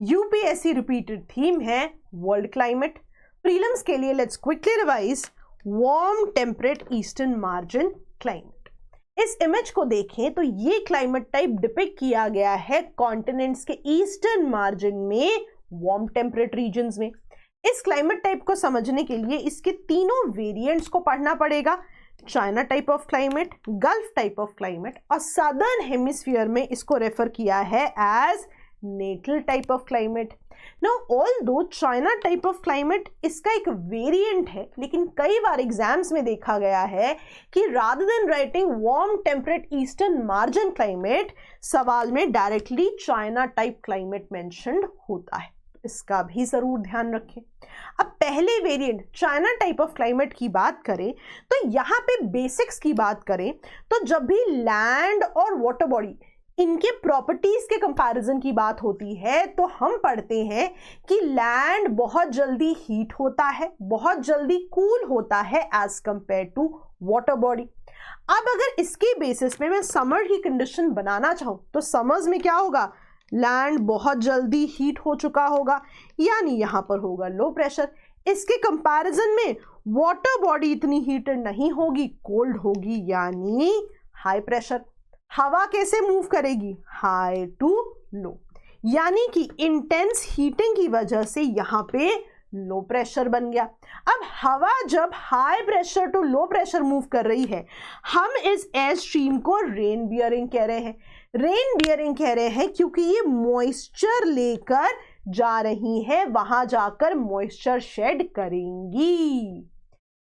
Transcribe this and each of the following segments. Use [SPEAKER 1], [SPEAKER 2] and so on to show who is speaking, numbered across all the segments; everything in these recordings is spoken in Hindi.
[SPEAKER 1] यूपीएससी रिपीटेड थीम है वर्ल्ड क्लाइमेट। प्रीलिम्स के लिए let's quickly revise warm temperate eastern margin climate. इस इमेज को देखें तो ये क्लाइमेट टाइप डिपिक्ट किया गया है कॉन्टिनेंट्स के ईस्टर्न मार्जिन में वार्म टेम्परेट रीजन्स में। इस क्लाइमेट टाइप को समझने के लिए इसके तीनों वेरिएंट्स को पढ़ना पड़ेगा, China type of climate, gulf type of climate और सदर्न हेमिस्फीयर में इसको रेफर किया है as Natal type of climate. Now although China type of climate इसका एक वेरिएंट है, लेकिन कई बार एग्जाम्स में देखा गया है कि rather than writing warm temperate eastern margin climate, सवाल में directly China type climate mentioned होता है, इसका भी जरूर ध्यान रखें। अब पहले variant China type of climate की बात करें तो यहाँ पे बेसिक्स की बात करें तो जब भी लैंड और वाटर बॉडी इनके प्रॉपर्टीज के कंपैरिजन की बात होती है तो हम पढ़ते हैं कि लैंड बहुत जल्दी हीट होता है, बहुत जल्दी कूल होता है as compare to water body. अब अगर इसके बेसिस में मैं समर की कंडीशन बनाना चाहूं तो समर्स में क्या होगा, लैंड बहुत जल्दी हीट हो चुका होगा, यानी यहां पर होगा लो प्रेशर। इसके कंपैरिजन में वाटर बॉडी इतनी हीटेड नहीं होगी, कोल्ड होगी, यानी हाई प्रेशर। हवा कैसे मूव करेगी, हाई टू लो, यानी कि इंटेंस हीटिंग की वजह से यहां पे लो प्रेशर बन गया। अब हवा जब high pressure to low pressure move कर रही है, हम इस एयर स्ट्रीम को रेन बियरिंग कह रहे हैं। रेन बियरिंग कह रहे हैं क्योंकि ये मॉइस्चर लेकर जा रही है, वहां जाकर मॉइस्चर शेड करेंगी।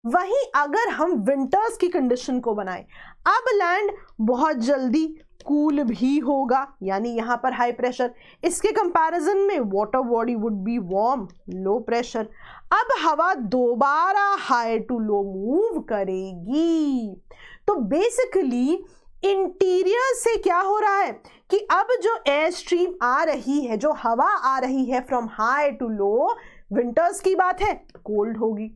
[SPEAKER 1] वहीं अगर हम विंटर्स की कंडीशन को बनाएं, अब लैंड बहुत जल्दी कूल भी होगा, यानी यहां पर हाई प्रेशर। इसके कंपैरिजन में water body would be warm, low pressure. अब हवा दोबारा हाई टू लो मूव करेगी। तो बेसिकली इंटीरियर से क्या हो रहा है कि अब जो एयर स्ट्रीम आ रही है, जो हवा आ रही है from high to low, winters की बात है, कोल्ड होगी।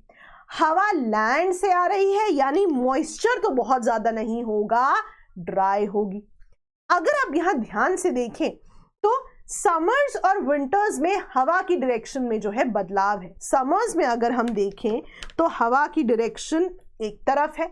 [SPEAKER 1] हवा लैंड से आ रही है, यानी मॉइस्चर तो बहुत ज्यादा नहीं होगा, ड्राई होगी। अगर आप यहां ध्यान से देखें तो समर्स और विंटर्स में हवा की डायरेक्शन में जो है बदलाव है। समर्स में अगर हम देखें तो हवा की डायरेक्शन एक तरफ है,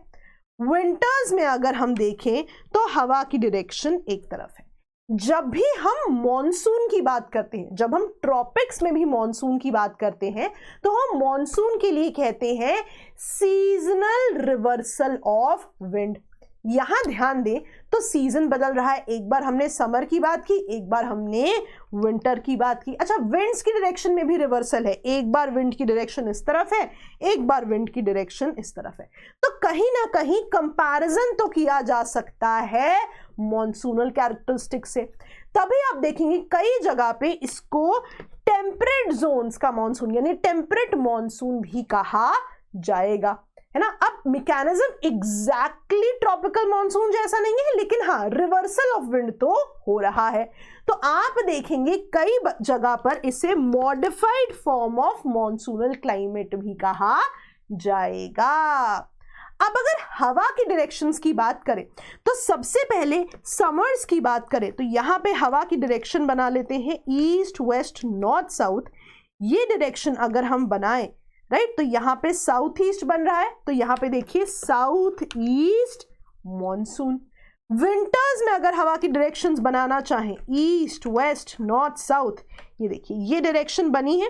[SPEAKER 1] विंटर्स में अगर हम देखें तो हवा की डायरेक्शन एक तरफ है। जब भी हम मॉनसून की बात करते हैं, जब हम ट्रॉपिक्स में भी मॉनसून की बात करते हैं तो हम मॉनसून के लिए कहते हैं सीजनल रिवर्सल ऑफ विंड। यहां ध्यान दें तो सीजन बदल रहा है, एक बार हमने समर की बात की, एक बार हमने विंटर की बात की। अच्छा, विंड्स की डायरेक्शन में भी रिवर्सल है, एक बार विंड की डायरेक्शन इस तरफ है, एक बार विंड की डायरेक्शन इस तरफ है। तो कहीं ना कहीं कंपैरिजन तो किया जा सकता है मॉनसूनल कैरेक्टरिस्टिक से। तभी आप देखेंगे कई जगह पे इसको टेम्परेट जोन्स का मॉनसून यानी टेम्परेट मॉनसून भी कहा जाएगा, है ना। अब मैकेनिज्म एग्जैक्टली ट्रॉपिकल मॉनसून जैसा नहीं है, लेकिन हाँ रिवर्सल ऑफ विंड तो हो रहा है। तो आप देखेंगे कई जगह पर इसे modified form of monsoonal climate भी कहा जाएगा। अब अगर हवा की डायरेक्शंस की बात करें तो सबसे पहले समर्स की बात करें तो यहां पे हवा की डायरेक्शन बना लेते हैं ईस्ट वेस्ट नॉर्थ साउथ। ये डायरेक्शन अगर हम बनाएं, राइट, तो यहां पे साउथ ईस्ट बन रहा है, तो यहां पे देखिए साउथ ईस्ट मॉनसून। विंटर्स में अगर हवा की डायरेक्शंस बनाना चाहें ईस्ट वेस्ट नॉर्थ साउथ, ये देखिए ये डायरेक्शन बनी है,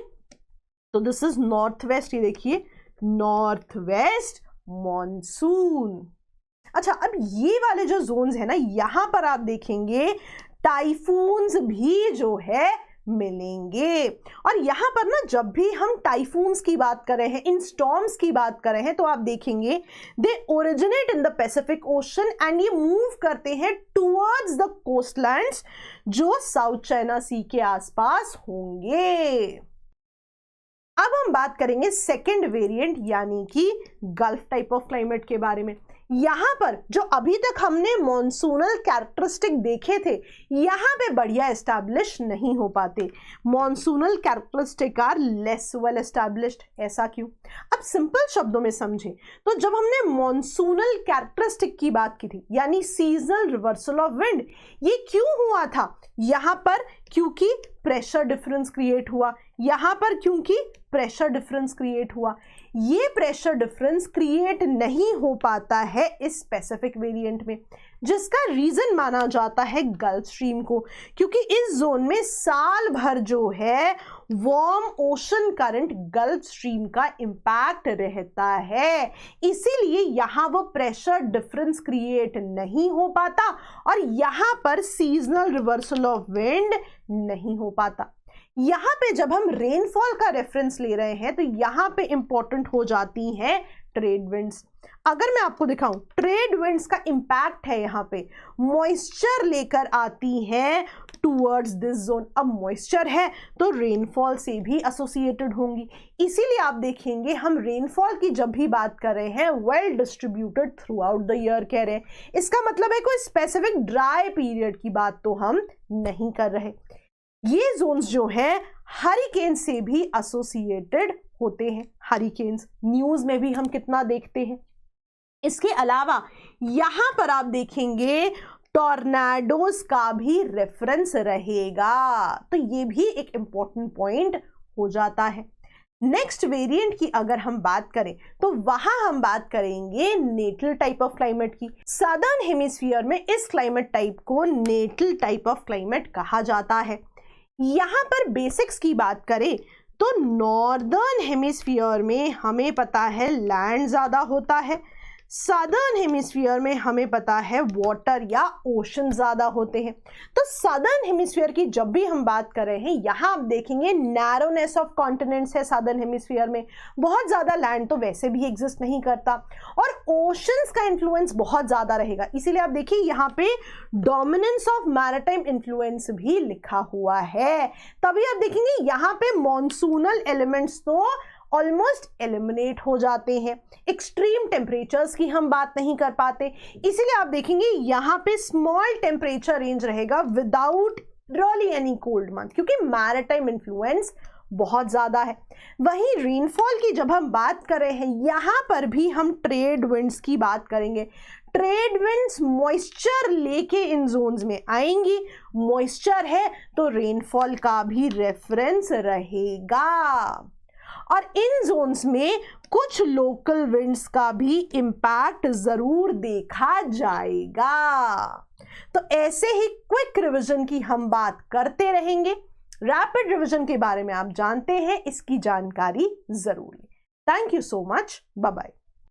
[SPEAKER 1] तो दिस इज नॉर्थ वेस्ट, ये देखिए नॉर्थ वेस्ट मॉनसून। अच्छा, अब ये वाले जो जोन्स है ना, यहां पर आप देखेंगे टाइफून्स भी जो है मिलेंगे। और यहां पर ना जब भी हम टाइफून्स की बात कर रहे हैं, इन स्टॉर्म्स की बात कर रहे हैं, तो आप देखेंगे they originate in the Pacific ocean and ये मूव करते हैं टुवर्ड्स द कोस्टलैंड्स जो साउथ चाइना सी के आसपास होंगे। अब हम बात करेंगे सेकेंड वेरिएंट यानी कि गल्फ टाइप ऑफ क्लाइमेट के बारे में। यहां पर जो अभी तक हमने मॉनसूनल कैरेक्टरिस्टिक देखे थे, यहां पे बढ़िया एस्टैब्लिश नहीं हो पाते। Monsoonal characteristic are less well established. ऐसा क्यों? अब सिंपल शब्दों में समझें तो जब हमने मॉनसूनल कैरेक्टरिस्टिक की बात की थी यानी सीजनल रिवर्सल ऑफ विंड, ये क्यों हुआ था यहां पर? क्योंकि प्रेशर डिफरेंस क्रिएट हुआ, यहां पर क्योंकि प्रेशर डिफरेंस क्रिएट हुआ। ये प्रेशर डिफरेंस क्रिएट नहीं हो पाता है इस स्पेसिफिक वेरिएंट में, जिसका रीजन माना जाता है गल्फ स्ट्रीम को, क्योंकि इस जोन में साल भर जो है warm ocean current gulf stream का इंपैक्ट रहता है, इसीलिए यहां वो प्रेशर डिफरेंस क्रिएट नहीं हो पाता और यहां पर सीजनल रिवर्सल ऑफ विंड नहीं हो पाता। यहां पे जब हम रेनफॉल का रेफरेंस ले रहे हैं तो यहां पे इंपॉर्टेंट हो जाती हैं ट्रेड विंड्स। अगर मैं आपको दिखाऊं, ट्रेड विंड्स का इंपैक्ट है यहां पे, मॉइस्चर लेकर आती हैं टूवर्ड्स दिस जोन। अब मॉइस्चर है तो रेनफॉल से भी एसोसिएटेड होंगी, इसीलिए आप देखेंगे हम रेनफॉल की जब भी बात कर रहे हैं well distributed through out the year कह रहे हैं। इसका मतलब है कोई स्पेसिफिक ड्राई पीरियड की बात तो हम नहीं कर रहे। ये जोन्स जो हैं हरिकेन से भी एसोसिएटेड होते हैं, हरिकेन्स न्यूज में भी हम कितना देखते हैं। इसके अलावा यहां पर आप देखेंगे टॉर्नाडोज का भी रेफरेंस रहेगा, तो ये भी एक इंपॉर्टेंट पॉइंट हो जाता है। नेक्स्ट वेरिएंट की अगर हम बात करें तो वहां हम बात करेंगे नेटल टाइप ऑफ क्लाइमेट की। सदर्न हेमिस्फीयर में इस क्लाइमेट टाइप को नेटल टाइप ऑफ क्लाइमेट कहा जाता है। यहां पर बेसिक्स की बात करें तो नॉर्दर्न हेमिस्फीयर में हमें पता है लैंड ज्यादा होता है, सदर्न हेमिस्फीयर में हमें पता है वाटर या ओशन ज्यादा होते हैं। तो सदर्न हेमिस्फीयर की जब भी हम बात कर रहे हैं यहां आप देखेंगे नैरोनेस ऑफ कॉन्टिनेंट्स है सदर्न हेमिस्फीयर में, बहुत ज्यादा लैंड तो वैसे भी एग्जिस्ट नहीं करता और ओशंस का इन्फ्लुएंस बहुत ज्यादा रहेगा, इसीलिए आप देखिए यहां पे डोमिनेंस ऑफ मैरिटाइम इन्फ्लुएंस भी लिखा हुआ है। तभी आप देखेंगे यहां पे मॉनसूनल एलिमेंट्स तो ऑलमोस्ट एलिमिनेट हो जाते हैं, एक्सट्रीम टेम्परेचर्स की हम बात नहीं कर पाते, इसीलिए आप देखेंगे यहां पे स्मॉल टेम्परेचर रेंज रहेगा without really any cold month, क्योंकि मैरिटाइम इन्फ्लुएंस बहुत ज्यादा है। वहीं रेनफॉल की जब हम बात कर रहे हैं यहां पर भी हम ट्रेड विंड्स की बात करेंगे। ट्रेड विंड्स मॉइस्चर लेके इन जोन्स में आएंगी, मॉइस्चर है तो रेनफॉल का भी रेफरेंस रहेगा और इन जोन्स में कुछ लोकल विंड्स का भी इंपैक्ट जरूर देखा जाएगा। तो ऐसे ही क्विक रिवीजन की हम बात करते रहेंगे। रैपिड रिवीजन के बारे में आप जानते हैं, इसकी जानकारी जरूर लें। Thank you so much, bye bye.